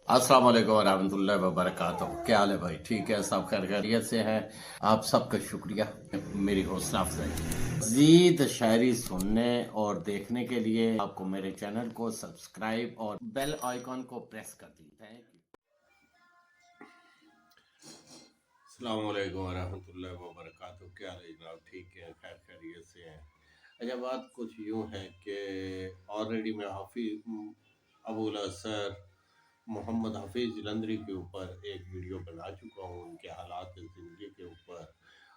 अस्सलाम वालेकुम वरहमतुल्लाहि वबरकातुहू। क्या हाल है भाई? ठीक है, सब खैरियत से हैं। आप सबका शुक्रिया मेरी हौसला अफजाई। मज़ीद शायरी सुनने और देखने के लिए आपको मेरे चैनल को सब्सक्राइब और बेल आइकॉन को प्रेस कर दीजिए। Thank you. अस्सलाम वालेकुम वरहमतुल्लाहि वबरकातुहू। क्या हाल है जनाब? ठीक है, खैर खैरियत से हैं। अच्छा, बात कुछ यूँ है कि ऑलरेडी मैं अबुल असर मोहम्मद हफीज़ जलंधरी के ऊपर एक वीडियो बना चुका हूँ, उनके हालात ज़िंदगी के ऊपर,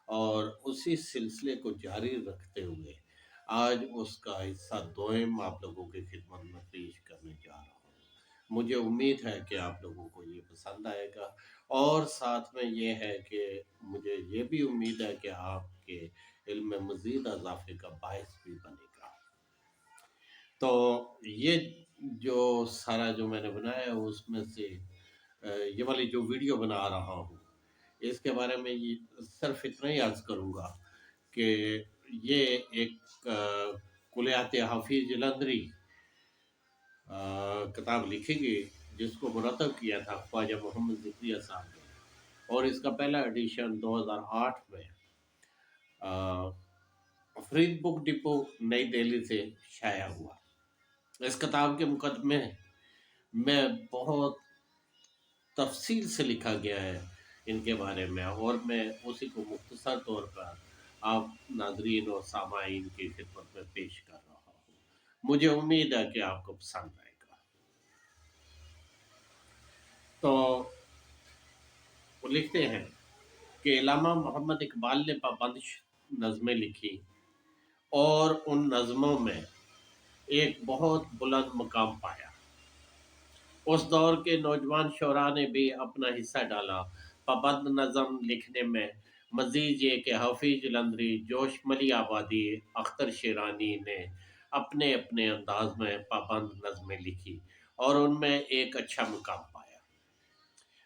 और उसी सिलसिले को जारी रखते हुए आज उसका हिस्सा दोयम आप लोगों की खिदमत में पेश करने जा रहा हूँ। मुझे उम्मीद है कि आप लोगों को ये पसंद आएगा, और साथ में ये है कि मुझे ये भी उम्मीद है कि आपके इल्म में मज़ीद इजाफे का बायस भी बनेगा। तो ये जो सारा जो मैंने बनाया है उसमें से ये वाली जो वीडियो बना रहा हूँ इसके बारे में ये सिर्फ इतना ही अर्ज करूँगा कि ये एक कुलियात हाफिज जलंधरी किताब लिखी गई जिसको मुरतब किया था ख्वाजा मोहम्मद ज़िक्रिया साहब ने, और इसका पहला एडिशन 2008 में फरीद बुक डिपो नई दिल्ली से शाया हुआ। इस किताब के मुकदमे में बहुत तफसील से लिखा गया है इनके बारे में, और मैं उसी को मुख्तसर तौर पर आप नाजरीन और सामाईन की खिदमत में पेश कर रहा हूँ। मुझे उम्मीद है कि आपको पसंद आएगा। तो वो लिखते हैं कि इलामा मोहम्मद इकबाल ने पाबंद नज़में लिखी और उन नज़मों में एक बहुत बुलंद मकाम पाया। उस दौर के नौजवान शोरा ने भी अपना हिस्सा डाला पाबंद नज़म लिखने में। मजीद ये कि हफीज जलंधरी, जोशमली आबादी, अख्तर शेरानी ने अपने अपने अंदाज में पाबंद नज़में लिखी और उनमें एक अच्छा मुकाम पाया।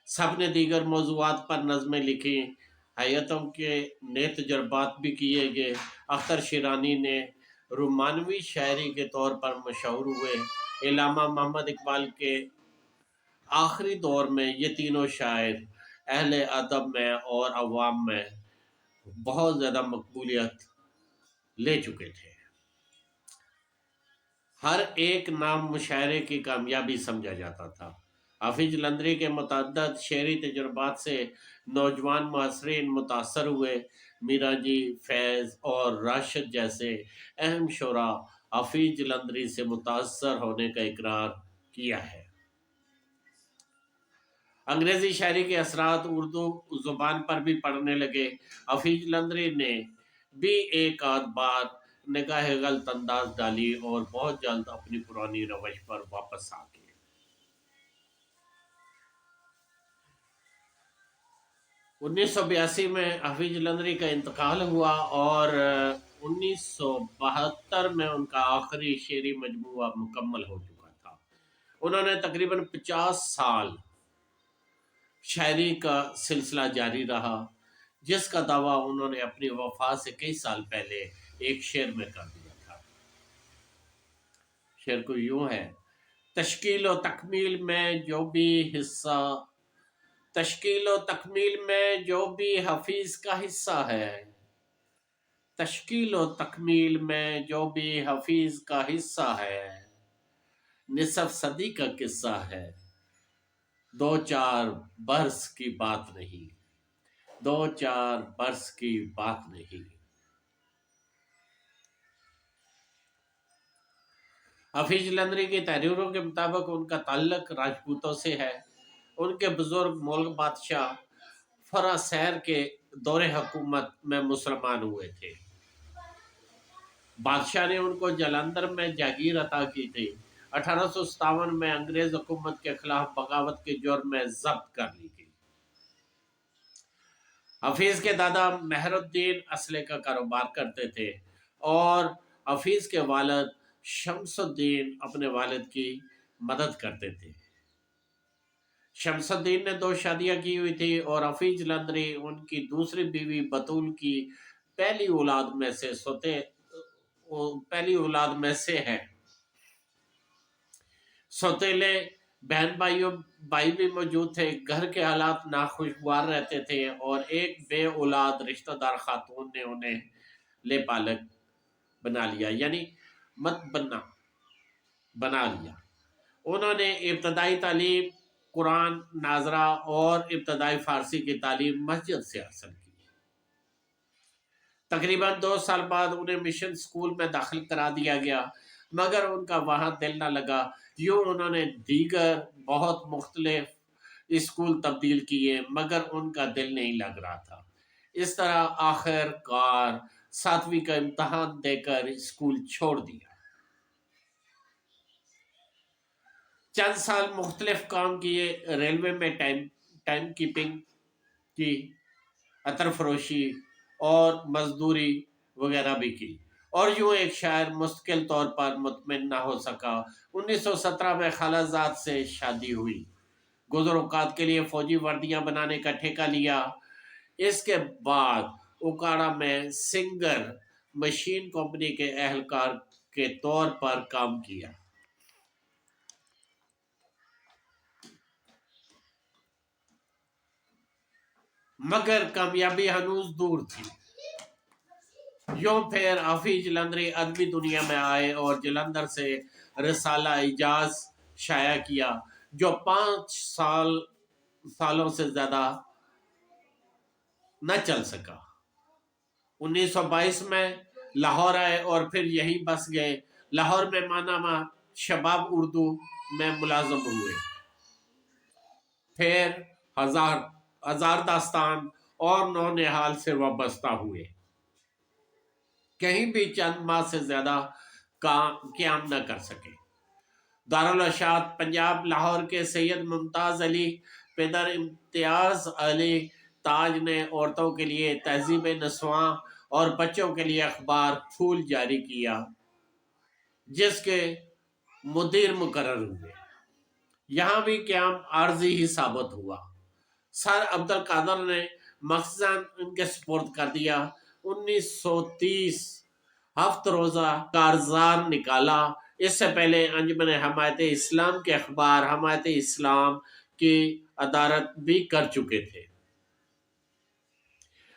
सब ने दीगर मौज़ूआत पर नज़में लिखी, हैयतों के नए तजर्बात भी किए गए। अख्तर शेरानी ने रोमानवी शायरी के तौर पर मशहूर हुए। इलामा मोहम्मद इकबाल के आखिरी दौर में ये तीनों शायर अहले अदब में और अवाम में बहुत ज़्यादा मकबूलियत ले चुके थे। हर एक नाम मुशायरे की कामयाबी समझा जाता था। हाफिज जलंधरी के मुतअद्दिद शेरी तजुर्बात से नौजवान मुअस्सरीन मुतासर हुए। मीरा जी, फैज़ और राशिद जैसे अहम शोरा हाफिज जलंधरी से मुतासर होने का इकरार किया है। अंग्रेज़ी शायरी के असरात उर्दू ज़ुबान पर भी पड़ने लगे। हफीज जलंधरी ने भी एक आध बार निगाह गलत अंदाज डाली और बहुत जल्द अपनी पुरानी रवश पर वापस आ गए। 1982 में हफीज जलंधरी का इंतकाल हुआ और 1972 में उनका आखिरी शेरी मजमूआ मुकम्मल हो चुका था। उन्होंने तकरीबन 50 साल शायरी का सिलसिला जारी रहा, जिसका दावा उन्होंने अपनी वफात से कई साल पहले एक शेर में कर दिया था। शेर को यूं है, तश्कील व तकमील में जो भी हिस्सा, तश्कील व तकमील में जो भी हफीज का हिस्सा है, तश्कील व तकमील में जो भी हफीज का हिस्सा है, निसफ सदी का किस्सा है, दो चार बरस की बात नहीं, दो चार बरस की बात नहीं। हफीज जलंधरी की तहरीरों के मुताबिक उनका ताल्लुक राजपूतों से है। उनके बुजुर्ग मुल्क बादशाह फरा सैर के दौरे हुकूमत में मुसलमान हुए थे। बादशाह ने उनको जलंधर में जागीर अता की थी। 1857 में अंग्रेज हुकूमत के खिलाफ बगावत के जुर्म में जब्त कर ली गई। हफीज के दादा मेहरुद्दीन असले का कारोबार करते थे और हफीज के वालिद शमसुद्दीन अपने वालिद की मदद करते थे। शमसुद्दीन ने 2 शादियां की हुई थी और हफीज जलंधरी उनकी दूसरी बीवी बतूल की पहली औलाद में से पहली औलाद में से है। सौतेले بہن بھائی بھی موجود تھے. گھر کے حالات ناخوشگوار رہتے تھے اور ایک بے اولاد رشتہ دار خاتون نے انہیں لے پالک بنا لیا، یعنی مت بنا لیا. انہوں نے ابتدائی تعلیم قرآن ناظرہ اور ابتدائی فارسی کی تعلیم مسجد سے حاصل کی. تقریباً 2 سال بعد انہیں مشن اسکول میں داخل کرا دیا گیا، مگر ان کا وہاں دل نہ لگا. یوں انہوں نے دیگر بہت مختلف اسکول تبدیل کیے، مگر ان کا دل نہیں لگ رہا تھا. اس طرح آخر کار 7ویں کا امتحان دے کر اسکول چھوڑ دیا. چند سال مختلف کام کیے، ریلوے میں ٹائم کیپنگ کی، عطر فروشی اور مزدوری وغیرہ بھی کی، اور یوں ایک شاعر مستقل طور پر مطمئن نہ ہو سکا. 1917 میں خالہ زاد سے شادی ہوئی. گزر اوقات کے لیے فوجی وردیاں بنانے کا ٹھیکہ لیا. اس کے بعد اوکاڑا میں سنگر مشین کمپنی کے اہلکار کے طور پر کام کیا. مگر کامیابی ہنوز دور تھی. یوں پھر حفیظ جلندری ادبی دنیا میں آئے اور جلندر سے رسالہ اعجاز شائع کیا، جو 5 سالوں سے زیادہ نہ چل سکا. 1922 میں لاہور آئے اور پھر یہی بس گئے. لاہور میں ماہنامہ شباب اردو میں ملازم ہوئے، پھر ہزار داستان اور نو نہال سے وابستہ ہوئے. کہیں بھی چند ماہ سے زیادہ قیام نہ کر سکے. دارالارشاد پنجاب لاہور کے سید ممتاز علی پدر امتیاز علی تاج نے عورتوں کے لیے تہذیب نسواں اور بچوں کے لیے اخبار پھول جاری کیا، جس کے مدیر مقرر ہوئے. یہاں بھی قیام عارضی ہی ثابت ہوا. سر عبدالقادر نے مخزن ان کے سپرد کر دیا. 1930 7 روزہ کارزار نکالا. اس سے پہلے انجمن حمایت اسلام کے اخبار حمایت اسلام کی ادارت بھی کر چکے تھے.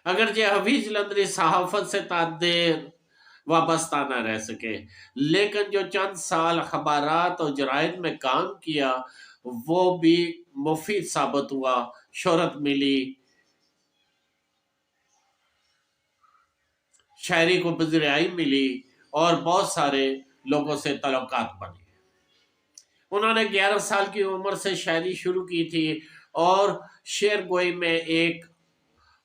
اگرچہ حفیظ جلندری صحافت سے دیر وابستہ نہ رہ سکے، لیکن جو چند سال اخبارات اور جرائد میں کام کیا وہ بھی مفید ثابت ہوا. شہرت ملی، شاعری کو پذیرائی ملی اور بہت سارے لوگوں سے تعلقات بنے. انہوں نے 11 سال کی عمر سے شاعری شروع کی تھی اور شعر گوئی میں ایک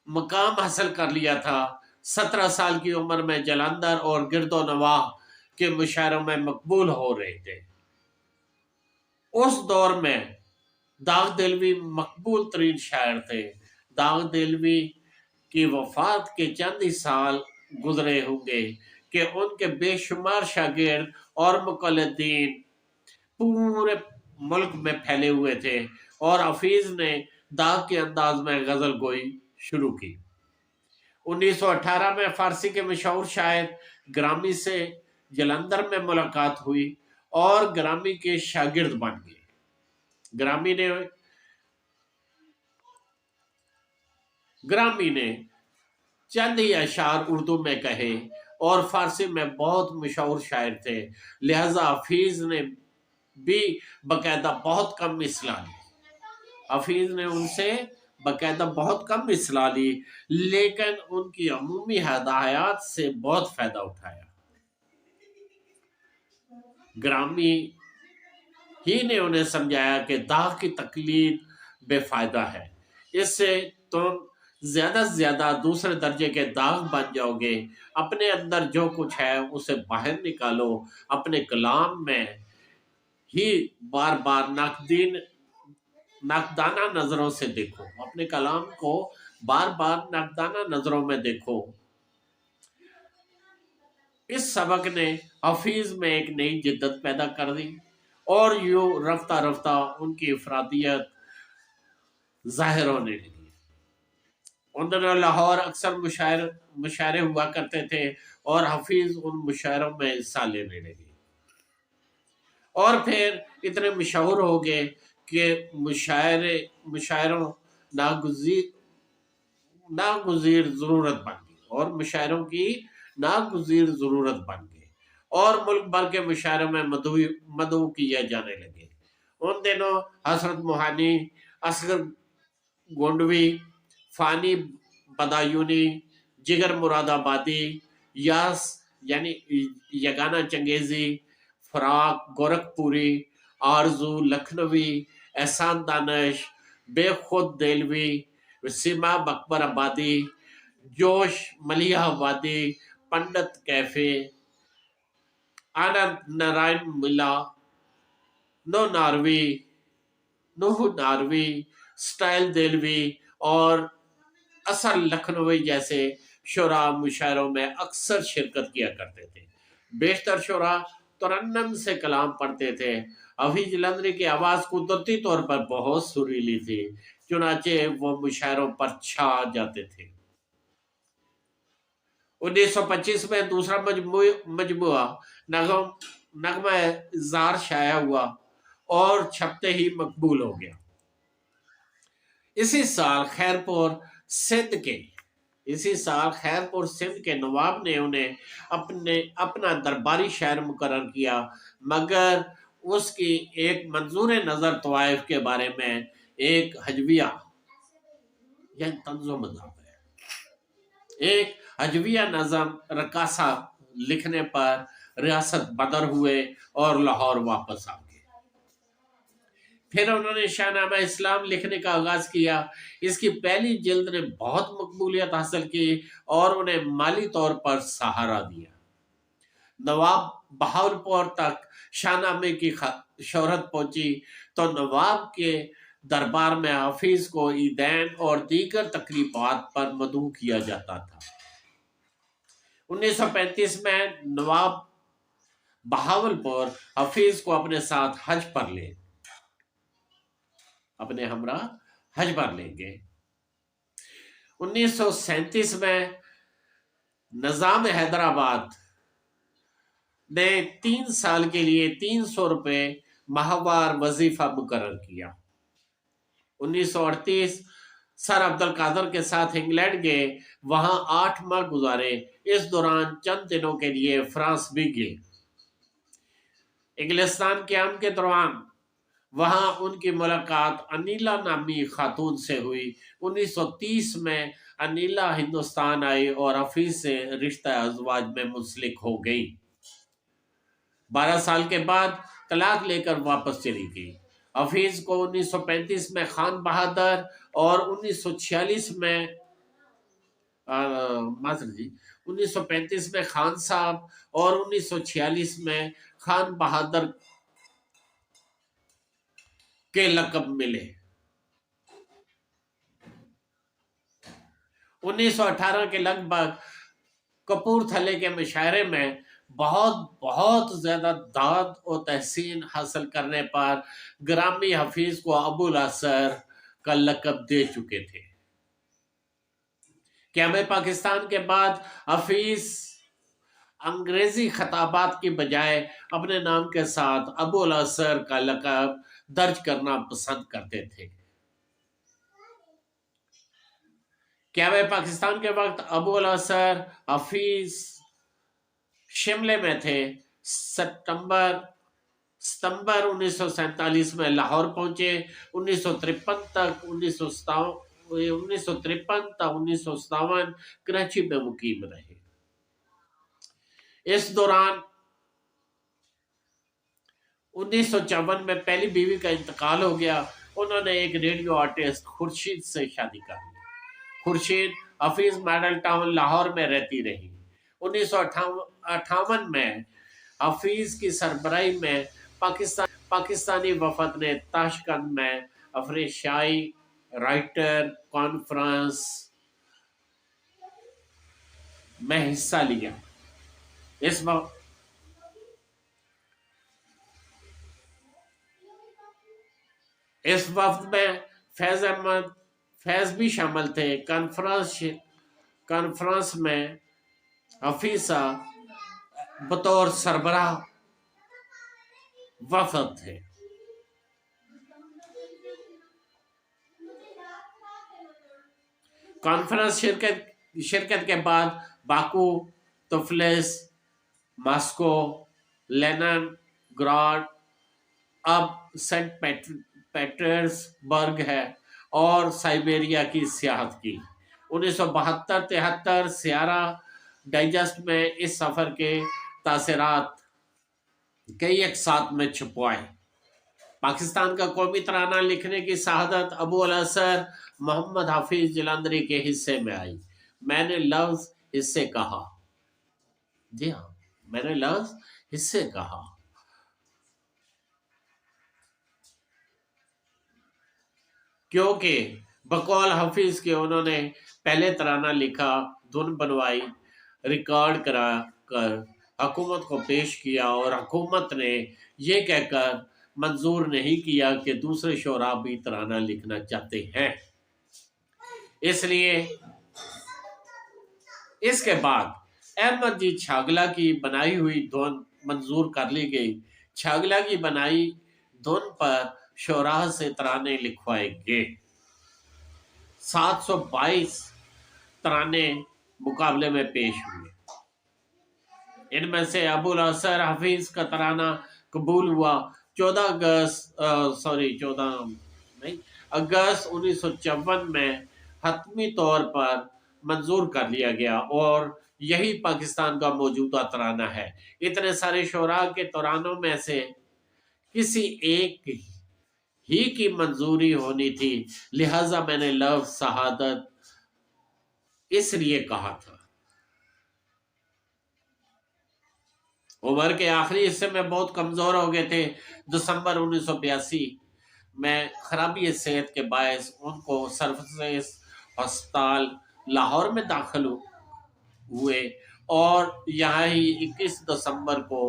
مقام حاصل کر لیا تھا. 17 سال کی عمر میں جلندر اور گرد و نواح کے مشاعروں میں مقبول ہو رہے تھے. اس دور میں داغ دہلوی مقبول ترین شاعر تھے. داغ دہلوی کی وفات کے چند ہی سال گزرے ہوں گے کہ ان کے بے شمار شاگرد اور مقلدین پورے ملک میں پھیلے ہوئے تھے اور حفیظ نے داغ کے انداز میں غزل گوئی شروع کی. 1918 میں فارسی کے مشہور شاعر گرامی سے جلندر میں ملاقات ہوئی اور گرامی کے شاگرد بن گئے. گرامی نے چند ہی اشعار اردو میں کہے اور فارسی میں بہت مشہور شاعر تھے، لہذا حفیظ نے بھی باقاعدہ بہت کم اصلاح لی. حفیظ نے ان سے باقاعدہ بہت کم اصلاح لی، لیکن ان کی عمومی ہدایات سے بہت فائدہ اٹھایا. گرامی ہی نے انہیں سمجھایا کہ داغ کی تقلید بے فائدہ ہے، اس سے تم زیادہ سے زیادہ دوسرے درجے کے داغ بن جاؤ گے. اپنے اندر جو کچھ ہے اسے باہر نکالو. اپنے کلام میں ہی بار بار ناقدانہ نظروں سے دیکھو. اپنے کلام کو بار بار ناقدانہ نظروں میں دیکھو. اس سبق نے حفیظ میں ایک نئی جدت پیدا کر دی اور یوں رفتہ رفتہ ان کی افرادیت ظاہر ہونے لگی. ان دنوں لاہور اکثر مشاعرے ہوا کرتے تھے اور حفیظ ان مشاعروں میں حصہ لینے لگے اور پھر اتنے مشہور ہو گئے के मुशायरों नागुज़ीर ज़रूरत बन गई, और मुशायरों की नागुज़ीर ज़रूरत बन गई, और मुल्क भर के मुशायरों में मदऊ किए जाने लगे। उन दिनों हसरत मोहानी, असगर गोंडवी, फानी बदायूनी, जिगर मुरादाबादी, यास यानी यगाना चंगेजी, फराक गोरखपुरी, आरजू लखनवी, एहसान दानिश, बेखुद देलवी, सीमा बकबर आबादी, जोश मलिया आबादी, पंडित कैफे, आनंद नारायण मिला, नो नारवी नूह नारवी, स्टाइल देलवी और असल लखनवी जैसे शुरा मुशायरों में अक्सर शिरकत किया करते थे। बेशतर शुरा तरन्नम से कलाम पढ़ते थे। हफीज जलंधरी की आवाज़ कुदरती तौर पर बहुत सुरीली थी, चुनाचे वो मुशायरों पर छा जाते थे। 1925 में दूसरा मजमुआ नगमा जार शाया हुआ और छपते ही मकबूल हो गया। इसी साल खैरपुर सिंध के नवाब ने उन्हें अपना दरबारी शायर मुकर्रर किया, मगर उसकी एक मंजूर नजर तवाइफ के बारे में एक हजविया यानी तंज़ो मज़हब है, एक हजविया नज़म रकासा लिखने पर रियासत बदर हुए और लाहौर वापस आ गए। फिर उन्होंने शाहनामा इस्लाम लिखने का आगाज किया। इसकी पहली जिल्द ने बहुत मकबूलियत हासिल की और उन्हें माली तौर पर सहारा दिया। नवाब बहावलपुर तक शाहनामे की शोहरत पहुंची तो नवाब के दरबार में हाफिज को ईदैन और दीगर तकरीबात पर मदऊ किया जाता था। 1935 में नवाब बहावलपुर हाफिज को अपने हमरा हज पर लेंगे। 1937 में निजाम हैदराबाद ने 3 साल के लिए 300 रुपए माहवार वजीफा मुकर्रर किया। 1938 सर अब्दुल कादर के साथ इंग्लैंड गए, वहां 8 माह गुजारे। इस दौरान चंद दिनों के लिए फ्रांस भी गए। इंग्लिस्तान के आम के दौरान वहां उनकी मुलाकात अनीला नामी खातून से हुई। 1930 में अनीला हिंदुस्तान आई और हफीज से रिश्ता अज़वाज में मुंसलिक हो गई। 12 साल के बाद तलाक लेकर वापस चली गई। हफीज को 1935 में खान बहादुर और 1936 में 1935 में खान साहब और 1946 में खान बहादुर के लक़ब मिले। 1918 के लगभग कपूरथले के मुशायरे में बहुत ज्यादा दाद और तहसीन हासिल करने पर ग्रामी हफीज को अबुल असर का लक़ब दे चुके थे। क़याम पाकिस्तान के बाद हफीज अंग्रेजी खिताबात की बजाय अपने नाम के साथ अबुल असर का लक़ब दर्ज करना पसंद करते थे। क़याम पाकिस्तान के वक्त अबुल असर हफीज शिमले में थे। सितंबर 1947 में लाहौर पहुंचे। 1953 तक 1957 कराची में मुकीम रहे। इस दौरान 1954 में पहली बीवी का इंतकाल हो गया। उन्होंने एक रेडियो आर्टिस्ट खुर्शीद से शादी कर ली। खुर्शीद हफीज मॉडल टाउन लाहौर में रहती रही। 1958 में हफीज की सरबराही में पाकिस्तानी वफद ने ताशकंद में अफरीशाई राइटर कॉन्फ्रेंस में हिस्सा लिया। इस वफ्द में फैज भी शामिल थे। कॉन्फ्रेंस में हफीसा बतौर सरबराह वफद थे। कॉन्फ्रेंस शिरकत के बाद बाकू, तुफलिस, मॉस्को, लेनिन ग्राड, अब सेंट पेटर्सबर्ग है, और साइबेरिया की सियाहत की। 1972-73 सियारा डाइजेस्ट में इस सफर के तासरात कई एक साथ में छुपवाए। पाकिस्तान का कौमी तराना लिखने की शहादत अबू अल असर मोहम्मद हाफिज जलंधरी के हिस्से में आई। मैंने लफ्ज हिस्से कहा, जी हाँ, मैंने लफ्ज हिस्से कहा, क्योंकि बकौल हाफिज के उन्होंने पहले तराना लिखा, धुन बनवाई, रिकॉर्ड करा कर हुकूमत को पेश किया, और हुकूमत ने यह कहकर मंजूर नहीं किया कि दूसरे शोरा भी तराना लिखना चाहते हैं। इसलिए इसके बाद अहमद जी छागला की बनाई हुई धुन मंजूर कर ली गई। छागला की बनाई धुन पर शोराह से तराने लिखवाए गए। 722 तराने मुकाबले में पेश हुए। इनमें से अबुल असर हफीज का तराना कबूल हुआ। 14 अगस्त 1954 में हतमी तौर पर मंजूर कर लिया गया, और यही पाकिस्तान का मौजूदा तराना है। इतने सारे शोरा के तरानों में से किसी एक ही की मंजूरी होनी थी, लिहाजा मैंने लफ्ज शहादत इसलिए कहा था। उम्र के आखिरी हिस्से में बहुत कमजोर हो गए थे। दिसंबर 1982 में खराबी सेहत के बायस उनको सर्विसेज अस्पताल लाहौर में दाखिल हुए, और यहाँ ही 21 दिसंबर को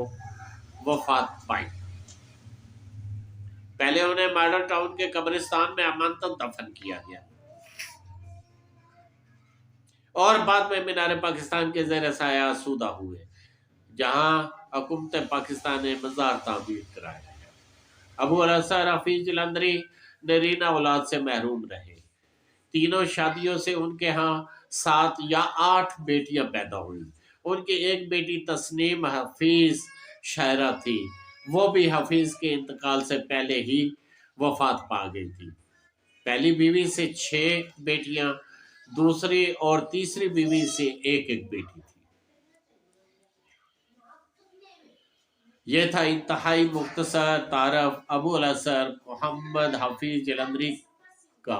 वफात पाई। पहले उन्हें मॉडल टाउन के कब्रिस्तान में अमानतन दफन किया गया, और बाद में मीनार पाकिस्तान के ज़ेर साया आसूदा हुए, जहां हुकूमत पाकिस्तान ने मज़ार तामीर कराया। अबू अल असर हफीज जलंधरी नरीना औलाद से महरूम रहे। तीनों शादियों से उनके यहाँ 7 या 8 बेटियां पैदा हुई। उनकी एक बेटी तस्नीम हफीज शायरा थी, वो भी हफीज के इंतकाल से पहले ही वफात पा गई थी। पहली बीवी से 6 बेटियां, दूसरी और तीसरी बीवी से एक एक बेटी थी। यह था इंतहाई मुख्तसर तारफ अबू अल असर मोहम्मद हफीज जलंधरी का।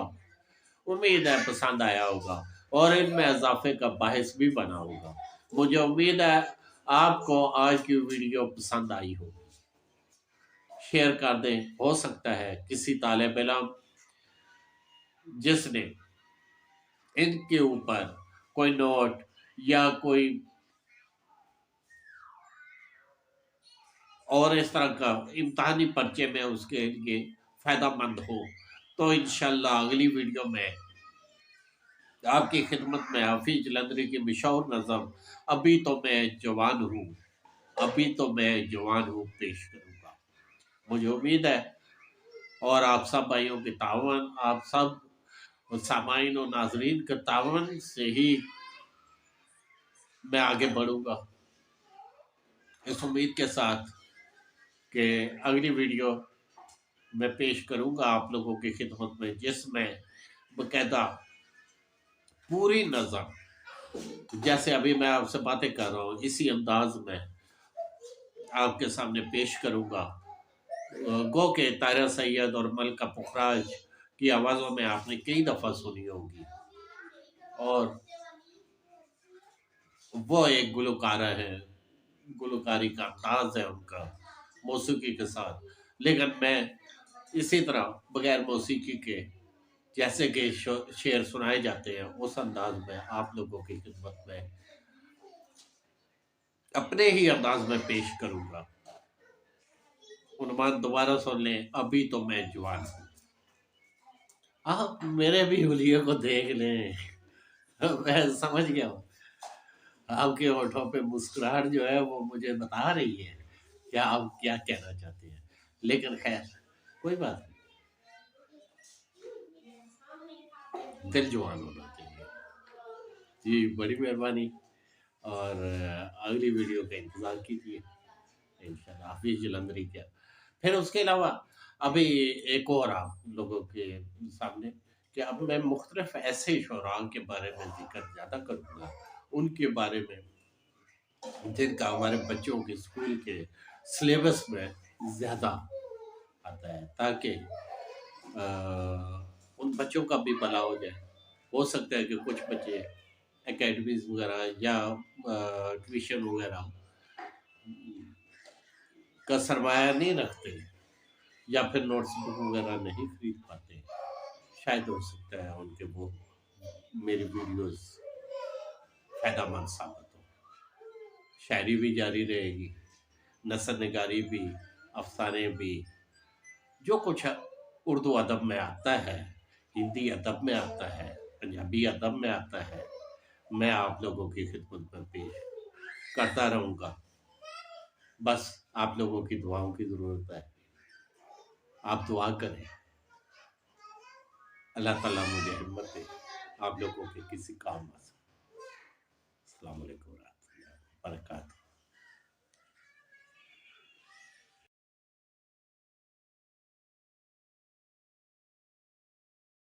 उम्मीद है पसंद आया होगा और इनमें इजाफे का बाहिस भी बना होगा। मुझे उम्मीद है आपको आज की वीडियो पसंद आई होगी। शेयर कर दें, हो सकता है किसी तालिब इल्म जिसने इनके ऊपर कोई नोट या कोई और इस तरह का इम्तहानी पर्चे में उसके लिए फायदामंद हो, तो इंशाल्लाह अगली वीडियो में आपकी खिदमत में हाफिज जलंधरी की मशहूर नज़म अभी तो मैं जवान हूँ, अभी तो मैं जवान हूँ पेश करूँगा। मुझे उम्मीद है और आप सब भाइयों के तावन, आप सब सामाइन और नाजरीन के तावन से ही मैं आगे बढ़ूँगा, इस उम्मीद के साथ कि अगली वीडियो मैं पेश करूँगा आप लोगों की खिदमत में, जिसमें बाकायदा पूरी नज़म जैसे अभी मैं आपसे बातें कर रहा हूँ इसी अंदाज में आपके सामने पेश करूँगा। गो के तारा सैयद और मलका पुखराज की आवाज़ों में आपने कई दफ़ा सुनी होगी, और वो एक गुलकारा है, गुलकारी का अंदाज है उनका मौसीकी के साथ। लेकिन मैं इसी तरह बगैर मौसीकी के जैसे कि शेर सुनाए जाते हैं उस अंदाज में आप लोगों की खिदमत में अपने ही अंदाज में पेश करूँगा। उन्माद दोबारा सुन लें, अभी तो मैं जवान हूँ। आप मेरे भी हुलिये को देख लें। मैं समझ गया हूँ आपके होठों पे मुस्कुराहट जो है वो मुझे बता रही है कि आप क्या कहना चाहते हैं, लेकिन खैर कोई बात नहीं, दिल जवान होना चाहिए। جی بڑی مہربانی، اور اگلی ویڈیو کا انتظار کیجیے انشاءاللہ، حافظ جلندری کیا. پھر اس کے علاوہ ابھی ایک اور آپ لوگوں کے سامنے کہ اب میں مختلف ایسے شعراء کے بارے میں ذکر زیادہ کروں گا، ان کے بارے میں جن کا ہمارے بچوں کے اسکول کے سلیبس میں زیادہ آتا ہے، تاکہ ان بچوں کا بھی بھلا ہو جائے. ہو سکتا ہے کہ کچھ بچے اکیڈمیز وغیرہ یا ٹیوشن وغیرہ کا سرمایہ نہیں رکھتے، یا پھر نوٹس بک وغیرہ نہیں خرید پاتے. شاید ہو سکتا ہے ان کے وہ میری ویڈیوز فائدہ مند ثابت ہو. شاعری بھی جاری رہے گی، نثر نگاری بھی، افسانے بھی، جو کچھ اردو ادب میں آتا ہے، ہندی ادب میں آتا ہے، پنجابی ادب میں آتا ہے، میں آپ لوگوں کی خدمت میں پیش کرتا رہوں گا. بس آپ لوگوں کی دعاؤں کی ضرورت ہے. آپ دعا کریں، اللہ تعالیٰ مجھے ہمت دے آپ لوگوں کے کسی کام آ سکے. السلام علیکم ورحمۃ اللہ وبرکاتہ.